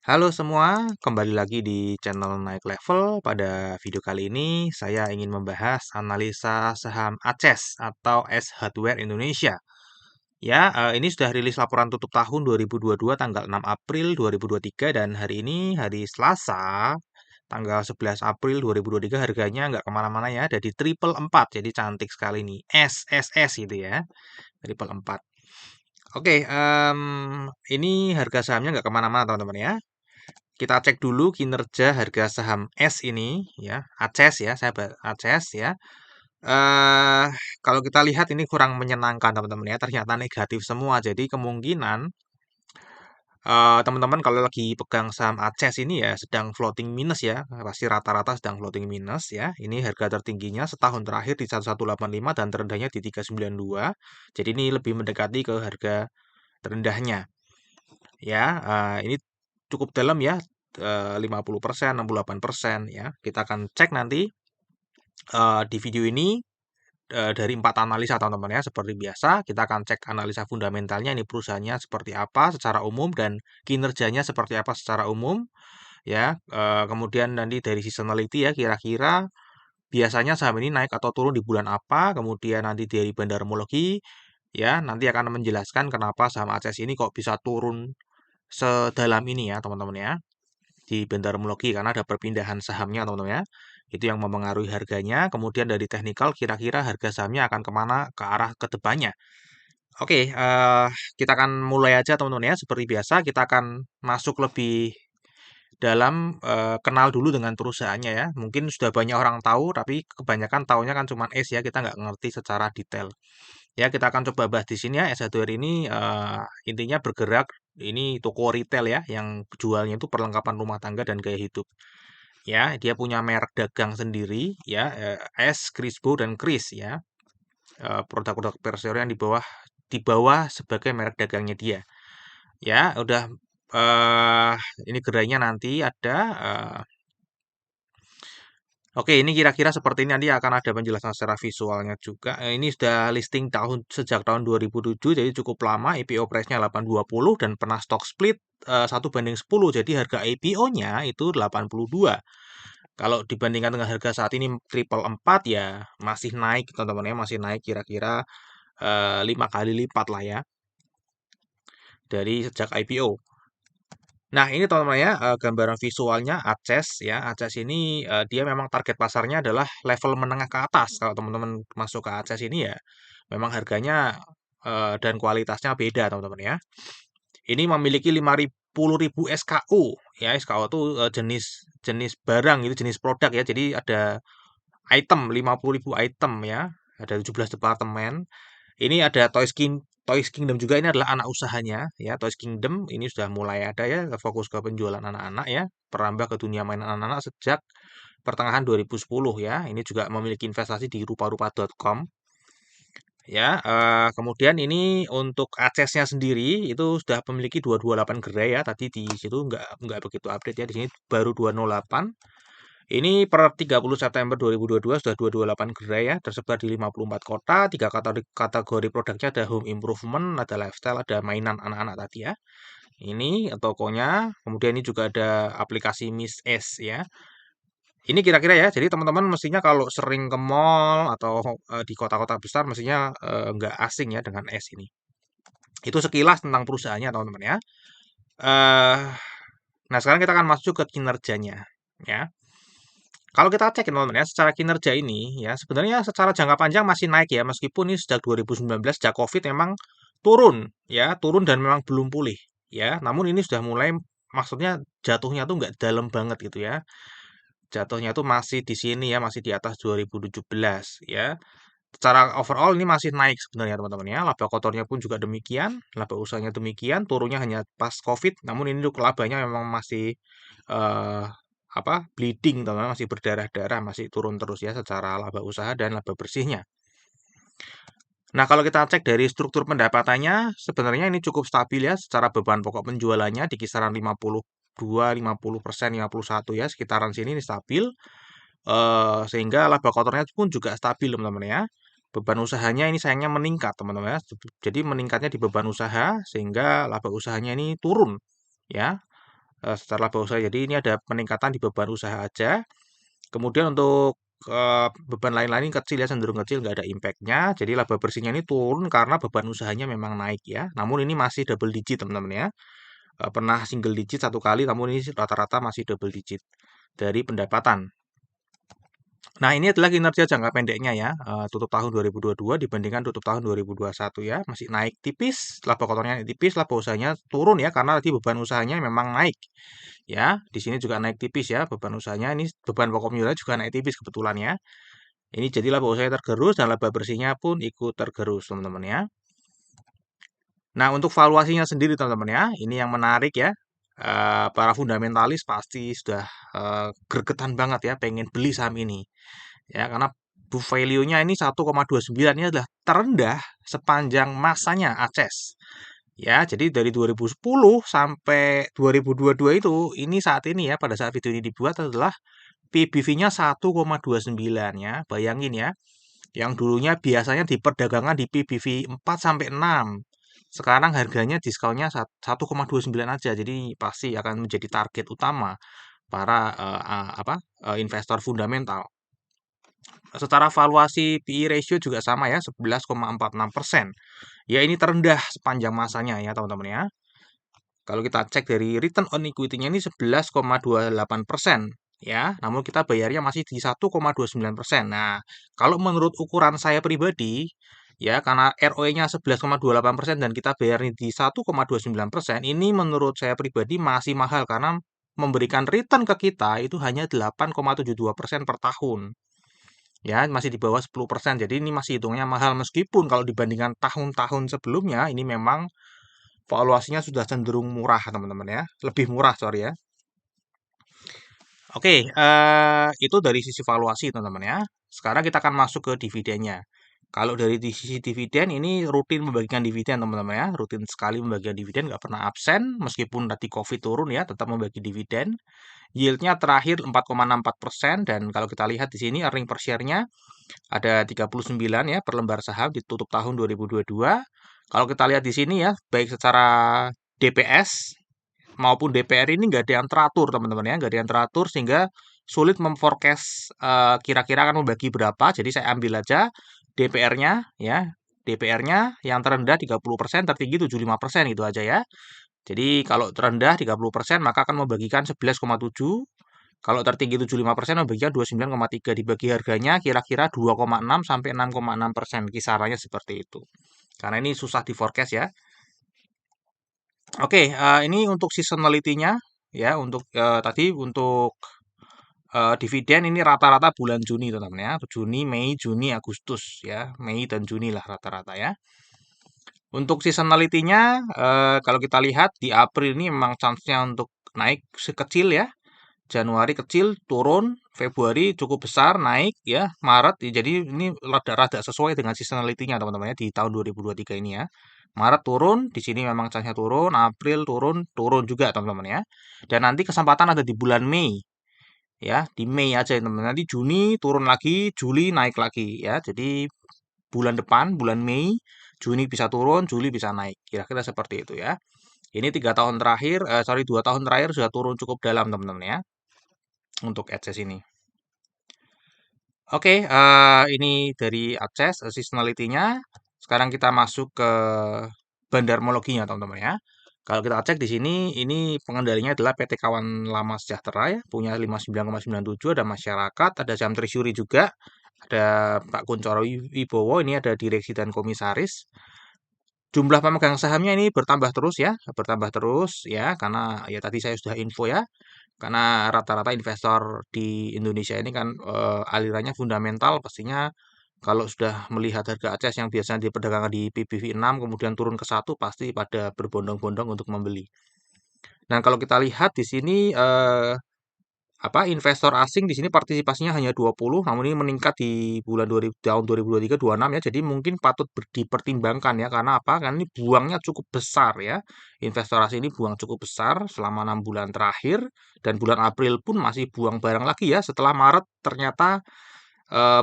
Halo semua, kembali lagi di channel Naik Level. Pada video kali ini, saya ingin membahas analisa saham ACES atau S Hardware Indonesia. Ya, ini sudah rilis laporan tutup tahun 2022 tanggal 6 April 2023 dan hari ini hari Selasa, tanggal 11 April 2023 harganya nggak kemana-mana ya, ada di triple 4, jadi cantik sekali nih, SSS gitu ya, triple 4. Oke, ini harga sahamnya nggak kemana-mana teman-teman ya. Kita cek dulu kinerja harga saham S ini ya, ACES ya, ACES ya. Eh kalau kita lihat ini kurang menyenangkan teman-teman ya, ternyata negatif semua. Jadi kemungkinan teman-teman kalau lagi pegang saham ACES ini ya sedang floating minus ya, pasti rata-rata sedang floating minus ya. Ini harga tertingginya setahun terakhir di 1185 dan terendahnya di 392. Jadi ini lebih mendekati ke harga terendahnya ya. Ini cukup dalam ya, 50%, 68% ya. Kita akan cek nanti di video ini dari 4 analisa teman-teman ya. Seperti biasa, kita akan cek analisa fundamentalnya ini perusahaannya seperti apa secara umum dan kinerjanya seperti apa secara umum ya. Kemudian nanti dari seasonality ya, kira-kira biasanya saham ini naik atau turun di bulan apa. Kemudian nanti dari bandarmologi ya, nanti akan menjelaskan kenapa saham ACES ini kok bisa turun sedalam ini ya teman-teman ya, di bendarmologi karena ada perpindahan sahamnya teman-teman ya. Itu yang mempengaruhi harganya. Kemudian dari teknikal kira-kira harga sahamnya akan kemana ke arah ke depannya. Oke, kita akan mulai aja teman-teman ya. Seperti biasa kita akan masuk lebih dalam, kenal dulu dengan perusahaannya ya. Mungkin sudah banyak orang tahu tapi kebanyakan taunya kan cuma S ya, kita nggak ngerti secara detail. Ya, kita akan coba bahas di sini ya. S Hardware ini intinya bergerak, ini toko retail ya, yang jualnya itu perlengkapan rumah tangga dan gaya hidup. Ya, dia punya merek dagang sendiri ya, S, Crispo dan Kris ya. Produk-produk Perseroan yang di bawah sebagai merek dagangnya dia. Ya, udah eh ini gerainya nanti ada Oke, ini kira-kira seperti ini nanti akan ada penjelasan secara visualnya juga. Ini sudah listing sejak tahun 2007, jadi cukup lama. IPO price-nya 820 dan pernah stock split 1:10. Jadi harga IPO-nya itu 82. Kalau dibandingkan dengan harga saat ini triple 4 ya masih naik teman-teman ya, masih naik kira-kira 5 kali lipat lah ya dari sejak IPO. Nah, ini teman-teman ya, gambaran visualnya ACES ya. ACES ini dia memang target pasarnya adalah level menengah ke atas. Kalau teman-teman masuk ke ACES ini ya, memang harganya dan kualitasnya beda teman-teman ya. Ini memiliki 50.000 SKU ya. SKU itu jenis jenis barang itu jenis produk ya. Jadi ada item 50.000 item ya. Ada 17 departemen. Ini ada Toys Kingdom juga, ini adalah anak usahanya ya. Toys Kingdom ini sudah mulai ada ya, fokus ke penjualan anak-anak ya, merambah ke dunia mainan anak-anak sejak pertengahan 2010 ya. Ini juga memiliki investasi di rupa-rupa.com ya. Kemudian ini untuk aksesnya sendiri itu sudah memiliki 228 gerai ya. Tadi di situ nggak begitu update ya. Di sini baru 208. Ini per 30 September 2022 sudah 228 gerai ya, tersebar di 54 kota, 3 kategori produknya ada home improvement, ada lifestyle, ada mainan anak-anak tadi ya. Ini tokonya, kemudian ini juga ada aplikasi Miss S ya. Ini kira-kira ya, jadi teman-teman mestinya kalau sering ke mall atau di kota-kota besar mestinya nggak asing ya dengan S ini. Itu sekilas tentang perusahaannya teman-teman ya. Eh, nah sekarang kita akan masuk ke kinerjanya ya. Kalau kita cek ya teman-teman ya, secara kinerja ini ya sebenarnya secara jangka panjang masih naik ya, meskipun ini sejak 2019 sejak COVID memang turun ya, turun dan memang belum pulih ya. Namun ini sudah mulai, maksudnya jatuhnya tuh nggak dalam banget gitu ya. Jatuhnya tuh masih di sini ya, masih di atas 2017 ya. Secara overall ini masih naik sebenarnya teman-teman ya. Laba kotornya pun juga demikian, laba usahanya demikian, turunnya hanya pas COVID. Namun ini untuk labanya memang masih eh, bleeding teman-teman, masih berdarah-darah, masih turun terus ya secara laba usaha dan laba bersihnya. Nah, kalau kita cek dari struktur pendapatannya, sebenarnya ini cukup stabil ya secara beban pokok penjualannya di kisaran 52, 50%, 51 ya, sekitaran sini ini stabil. Sehingga laba kotornya pun juga stabil teman-teman ya. Beban usahanya ini sayangnya meningkat teman-teman ya. Jadi meningkatnya di beban usaha sehingga laba usahanya ini turun ya. secara laba usaha. Jadi ini ada peningkatan di beban usaha aja. Kemudian untuk beban lain-lain kecil ya, cenderung kecil, nggak ada impact-nya. Jadi laba bersihnya ini turun karena beban usahanya memang naik ya. Namun ini masih double digit teman-teman ya. Pernah single digit satu kali, namun ini rata-rata masih double digit dari pendapatan. Nah, ini adalah kinerja jangka pendeknya ya, tutup tahun 2022 dibandingkan tutup tahun 2021 ya, masih naik tipis, laba kotornya naik tipis, laba usahanya turun ya, karena tadi beban usahanya memang naik. Ya, di sini juga naik tipis ya, beban usahanya ini beban pokok penjualan juga naik tipis kebetulan ya. Ini jadi laba usahanya tergerus dan laba bersihnya pun ikut tergerus, teman-teman ya. Nah, untuk valuasinya sendiri teman-teman ya, ini yang menarik ya. Para fundamentalis pasti sudah gregetan banget ya, pengen beli saham ini. Ya, karena book value-nya ini 1,29 ini adalah terendah sepanjang masanya Akses. Ya, jadi dari 2010 sampai 2022 itu, ini saat ini ya, pada saat video ini dibuat adalah PBV-nya 1,29 ya. Bayangin ya, yang dulunya biasanya di perdagangan di PBV 4 sampai 6. Sekarang harganya diskonnya 1,29 aja. Jadi pasti akan menjadi target utama para investor fundamental. Secara valuasi PE ratio juga sama ya, 11,46%. Ya ini terendah sepanjang masanya ya teman-teman ya. Kalau kita cek dari return on equity-nya ini 11,28% ya, namun kita bayarnya masih di 1,29%. Nah, kalau menurut ukuran saya pribadi ya, karena ROE-nya 11,28% dan kita bayarnya di 1,29%, ini menurut saya pribadi masih mahal karena memberikan return ke kita itu hanya 8,72% per tahun. Ya, masih di bawah 10%. Jadi ini masih hitungnya mahal meskipun kalau dibandingkan tahun-tahun sebelumnya ini memang valuasinya sudah cenderung murah, teman-teman ya. Lebih murah, sorry ya. Oke, itu dari sisi valuasi, teman-teman ya. Sekarang kita akan masuk ke dividennya. Kalau dari di sisi dividen, ini rutin membagikan dividen, teman-teman ya. Rutin sekali membagikan dividen, nggak pernah absen. Meskipun tadi COVID turun ya, tetap membagi dividen. Yield-nya terakhir 4,64%. Dan kalau kita lihat di sini, earning per share-nya ada 39 ya per lembar saham di tutup tahun 2022. Kalau kita lihat di sini ya, baik secara DPS maupun DPR ini nggak ada yang teratur teman-teman ya, nggak ada yang teratur sehingga sulit memforecast kira-kira akan membagi berapa. Jadi saya ambil aja DPR-nya ya, DPR-nya yang terendah 30%, tertinggi 75% gitu aja ya. Jadi kalau terendah 30% maka akan membagikan 11,7. Kalau tertinggi 75% membagikan 29,3. Dibagi harganya kira-kira 2,6 sampai 6,6%. Kisarannya seperti itu. Karena ini susah di forecast ya. Oke, ini untuk seasonality-nya ya, untuk tadi untuk dividen ini rata-rata bulan Juni teman-teman ya. Juni, Mei, Juni, Agustus ya. Mei dan Juni lah rata-rata ya. Untuk seasonality-nya kalau kita lihat di April ini memang chance-nya untuk naik sekecil ya. Januari kecil, turun, Februari cukup besar, naik ya, Maret ya, jadi ini rada-rada sesuai dengan seasonality-nya teman-teman ya di tahun 2023 ini ya. Maret turun, di sini memang chance-nya turun, April turun, turun juga teman-teman ya. Dan nanti kesempatan ada di bulan Mei ya, di Mei aja teman-teman. Nanti Juni turun lagi, Juli naik lagi ya. Jadi bulan depan, bulan Mei, Juni bisa turun, Juli bisa naik. Kira-kira seperti itu ya. Ini 3 tahun terakhir, 2 tahun terakhir sudah turun cukup dalam teman-teman ya untuk Access ini. Oke, ini dari Access seasonality-nya. Sekarang kita masuk ke bandarmologinya, teman-teman ya. Kalau kita cek di sini, ini pengendalinya adalah PT Kawan Lama Sejahtera ya, punya 59,97, ada masyarakat, ada jam treasury juga, ada Pak Kuncoro Wibowo, ini ada direksi dan komisaris. Jumlah pemegang sahamnya ini bertambah terus ya, karena ya tadi saya sudah info ya, karena rata-rata investor di Indonesia ini kan alirannya fundamental, pastinya kalau sudah melihat harga Aces yang biasanya diperdagangkan di PBV 6 kemudian turun ke 1 pasti pada berbondong-bondong untuk membeli. Dan kalau kita lihat di sini investor asing di sini partisipasinya hanya 20, namun ini meningkat di bulan 2000, tahun 2023 26 ya. Jadi mungkin patut dipertimbangkan ya, karena apa? Karena ini buangnya cukup besar ya. Investor asing ini buang cukup besar selama 6 bulan terakhir, dan bulan April pun masih buang barang lagi ya. Setelah Maret ternyata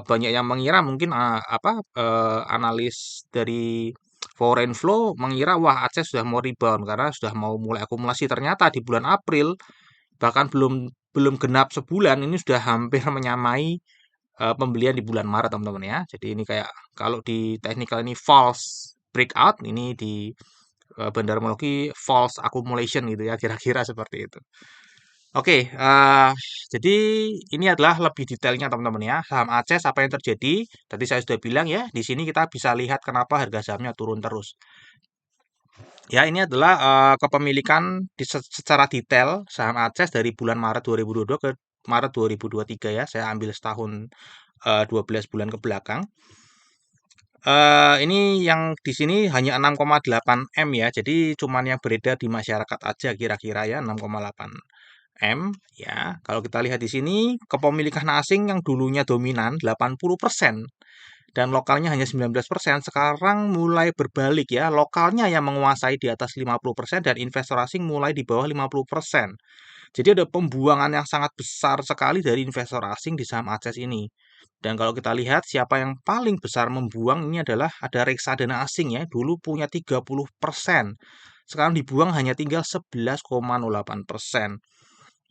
banyak yang mengira mungkin analis dari Foreign flow mengira wah Aceh sudah mau rebound karena sudah mau mulai akumulasi. Ternyata di bulan April bahkan belum belum genap sebulan ini sudah hampir menyamai pembelian di bulan Maret teman-teman ya. Jadi ini kayak kalau di technical ini false breakout, ini di bandarmologi false accumulation gitu ya, kira-kira seperti itu. Oke, jadi ini adalah lebih detailnya teman-teman ya. Saham Aceh apa yang terjadi? Tadi saya sudah bilang ya, di sini kita bisa lihat kenapa harga sahamnya turun terus. Ya, ini adalah kepemilikan secara detail saham Aceh dari bulan Maret 2022 ke Maret 2023 ya. Saya ambil setahun 12 bulan ke belakang. Ini yang di sini hanya 6,8 M ya. Jadi cuman yang beredar di masyarakat aja kira-kira ya 6,8 M ya. Kalau kita lihat di sini kepemilikan asing yang dulunya dominan 80% dan lokalnya hanya 19%, sekarang mulai berbalik ya. Lokalnya yang menguasai di atas 50% dan investor asing mulai di bawah 50%. Jadi ada pembuangan yang sangat besar sekali dari investor asing di saham Aceh ini. Dan kalau kita lihat siapa yang paling besar membuang ini adalah ada reksadana asing ya. Dulu punya 30%. Sekarang dibuang hanya tinggal 11,08%.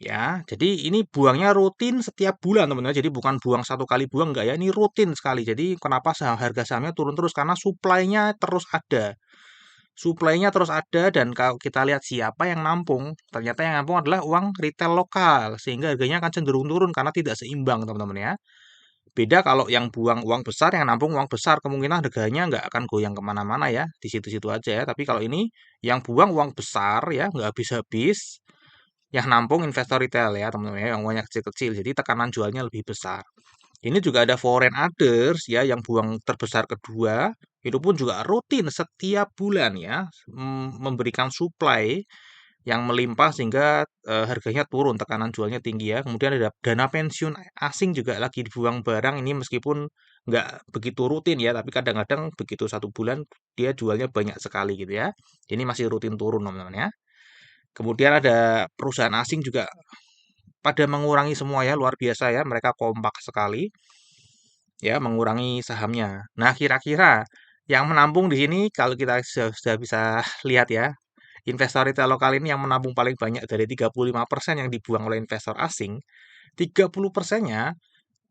Ya, jadi ini buangnya rutin setiap bulan teman-teman. Jadi bukan buang satu kali buang enggak ya, ini rutin sekali. Jadi kenapa harga sahamnya turun terus? Karena suplainya terus ada. Suplainya terus ada dan kalau kita lihat siapa yang nampung, ternyata yang nampung adalah uang retail lokal. Sehingga harganya akan cenderung turun karena tidak seimbang teman-teman ya. Beda kalau yang buang uang besar, yang nampung uang besar, kemungkinan harganya nggak akan goyang kemana-mana ya. Di situ-situ aja ya. Tapi kalau ini yang buang uang besar ya, nggak habis-habis, yang nampung investor retail ya teman-teman ya, yang uangnya kecil-kecil. Jadi tekanan jualnya lebih besar. Ini juga ada foreign others ya yang buang terbesar kedua. Itu pun juga rutin setiap bulan ya memberikan supply yang melimpah sehingga harganya turun, tekanan jualnya tinggi ya. Kemudian ada dana pensiun asing juga lagi dibuang barang ini meskipun nggak begitu rutin ya, tapi kadang-kadang begitu satu bulan dia jualnya banyak sekali gitu ya. Ini masih rutin turun teman-teman ya. Kemudian ada perusahaan asing juga pada mengurangi semua ya, luar biasa ya, mereka kompak sekali ya mengurangi sahamnya. Nah, kira-kira yang menampung di sini kalau kita sudah bisa lihat ya, investor retail lokal ini yang menampung paling banyak dari 35% yang dibuang oleh investor asing, 30%-nya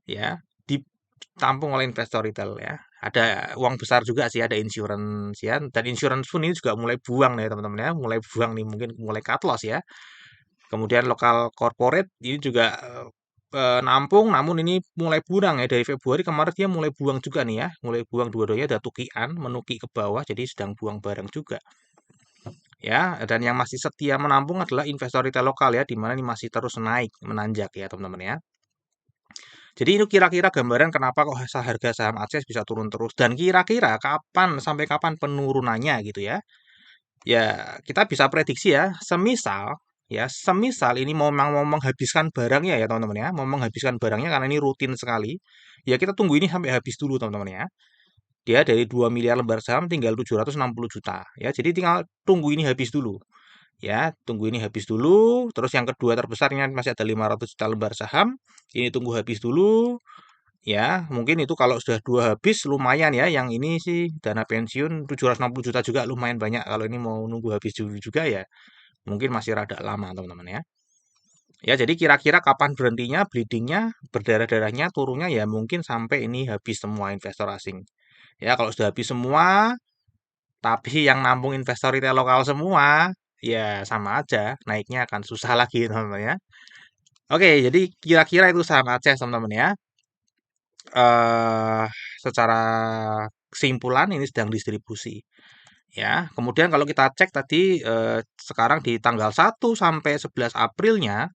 ya ditampung oleh investor retail ya. Ada uang besar juga sih, ada insurance ya, dan insurance pun ini juga mulai buang nih teman-teman ya, mulai buang nih mungkin mulai cut loss ya. Kemudian lokal corporate ini juga nampung, namun ini mulai buang ya dari Februari kemarin dia mulai buang juga nih ya, mulai buang dua-duanya ada tukian, menuki ke bawah, jadi sedang buang barang juga. Ya, dan yang masih setia menampung adalah investor retail lokal ya, di mana ini masih terus naik, menanjak ya teman-teman ya. Jadi itu kira-kira gambaran kenapa kok harga saham Aceh bisa turun terus dan kira-kira kapan sampai kapan penurunannya gitu ya. Ya, kita bisa prediksi ya, semisal ini mau menghabiskan barangnya ya teman-teman ya, mau menghabiskan barangnya karena ini rutin sekali. Ya kita tunggu ini sampai habis dulu teman-teman ya. Dia dari 2 miliar lembar saham tinggal 760 juta ya. Jadi tinggal tunggu ini habis dulu. Ya, tunggu ini habis dulu. Terus yang kedua terbesarnya masih ada 500 juta lembar saham. Ini tunggu habis dulu. Ya, mungkin itu kalau sudah dua habis lumayan ya. Yang ini sih dana pensiun 760 juta juga lumayan banyak. Kalau ini mau nunggu habis dulu juga ya, mungkin masih rada lama teman-teman ya. Ya, jadi kira-kira kapan berhentinya, bleedingnya, berdarah-darahnya, turunnya ya mungkin sampai ini habis semua investor asing. Ya, kalau sudah habis semua, tapi yang nampung investor retail lokal semua, ya sama aja, naiknya akan susah lagi teman-teman ya. Oke, jadi kira-kira itu saham Aceh teman-teman ya. eh Secara kesimpulan ini sedang distribusi. Ya, kemudian kalau kita cek tadi sekarang di tanggal 1 sampai 11 Aprilnya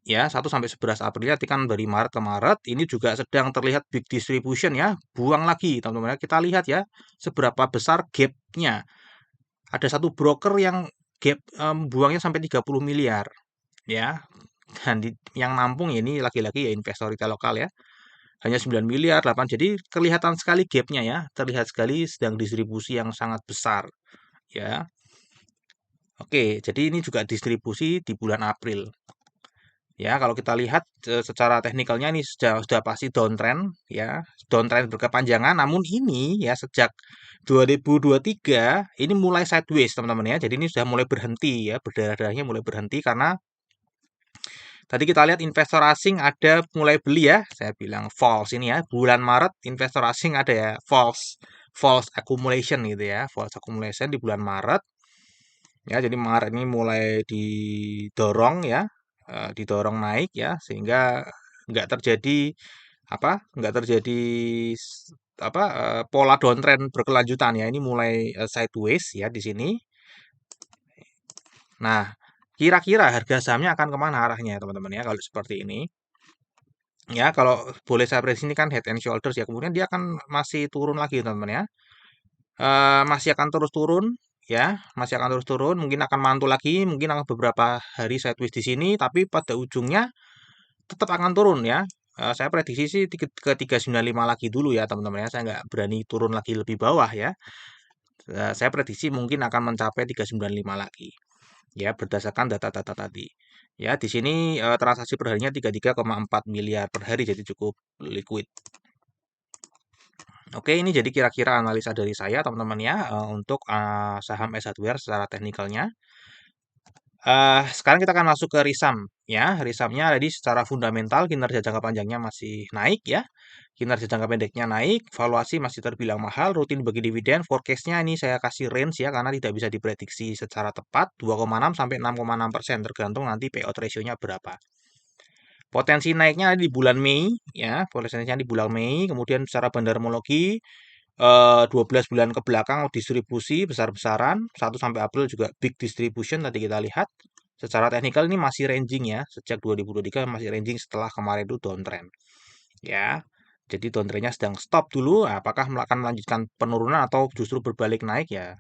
ya 1 sampai 11 Aprilnya nanti kan dari Maret ke Maret ini juga sedang terlihat big distribution ya, buang lagi teman-teman ya. Kita lihat ya seberapa besar gapnya. Ada satu broker yang gap buangnya sampai 30 miliar ya. Dan yang nampung ini lagi-lagi ya investor retail lokal ya. Hanya 9 miliar, 8. Jadi kelihatan sekali gapnya ya. Terlihat sekali sedang distribusi yang sangat besar ya. Oke, jadi ini juga distribusi di bulan April. Ya, kalau kita lihat secara teknikalnya ini sudah pasti downtrend ya, downtrend berkepanjangan. Namun ini ya sejak 2023 ini mulai sideways teman-teman ya. Jadi ini sudah mulai berhenti ya, berdarah-darahnya mulai berhenti karena tadi kita lihat investor asing ada mulai beli ya. Saya bilang false ini ya. Bulan Maret investor asing ada ya false false accumulation gitu ya. False accumulation di bulan Maret. Ya, jadi Maret ini mulai didorong ya, didorong naik ya sehingga nggak terjadi apa? Nggak terjadi pola downtrend berkelanjutan ya. Ini mulai sideways ya di sini. Nah, kira-kira harga sahamnya akan kemana arahnya ya teman-teman ya kalau seperti ini. Ya, kalau boleh saya prediksi ini kan head and shoulders ya. Kemudian dia akan masih turun lagi teman-teman ya. Masih akan terus turun ya, masih akan terus turun, mungkin akan mantul lagi, mungkin akan beberapa hari sideways di sini, tapi pada ujungnya tetap akan turun ya. Saya prediksi sih ke 395 lagi dulu ya teman-teman ya. Saya nggak berani turun lagi lebih bawah ya. Saya prediksi mungkin akan mencapai 395 lagi ya berdasarkan data-data tadi. Ya, di sini transaksi per harinya 33,4 miliar per hari jadi cukup liquid. Oke, ini jadi kira-kira analisa dari saya teman-teman ya untuk saham S Hardware secara teknikalnya. Sekarang kita akan masuk ke Risam ya. Risamnya tadi secara fundamental kinerja jangka panjangnya masih naik ya. Kinerja jangka pendeknya naik, valuasi masih terbilang mahal, rutin bagi dividen, forecast-nya ini saya kasih range ya karena tidak bisa diprediksi secara tepat 2,6 sampai 6,6% tergantung nanti payout ratio-nya berapa. Potensi naiknya di bulan Mei ya, potensinya di bulan Mei, kemudian secara bandarmologi 12 bulan ke belakang distribusi besar-besaran, 1 sampai April juga big distribution tadi kita lihat. Secara teknikal ini masih ranging ya, sejak 2023 masih ranging setelah kemarin itu downtrend. Ya, jadi downtrendnya sedang stop dulu. Apakah akan melanjutkan penurunan atau justru berbalik naik ya?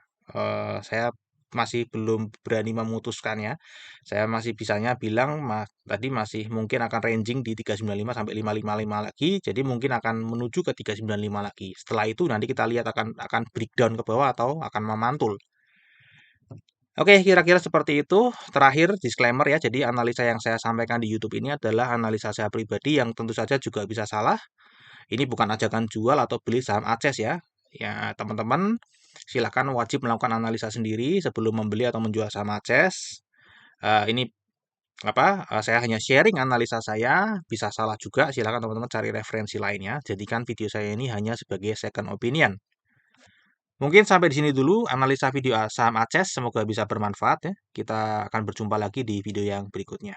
Saya masih belum berani memutuskan ya. Saya masih bisanya bilang tadi masih mungkin akan ranging di 395 sampai 555 lagi. Jadi mungkin akan menuju ke 395 lagi. Setelah itu nanti kita lihat akan breakdown ke bawah atau akan memantul. Oke, kira-kira seperti itu. Terakhir, disclaimer ya. Jadi analisa yang saya sampaikan di YouTube ini adalah analisa saya pribadi yang tentu saja juga bisa salah. Ini bukan ajakan jual atau beli saham Aces ya. Ya, teman-teman silakan wajib melakukan analisa sendiri sebelum membeli atau menjual saham Aces. Ini saya hanya sharing analisa saya, bisa salah juga. Silakan teman-teman cari referensi lainnya. Jadikan video saya ini hanya sebagai second opinion. Mungkin sampai di sini dulu analisa video saham Aces. Semoga bisa bermanfaat ya. Kita akan berjumpa lagi di video yang berikutnya.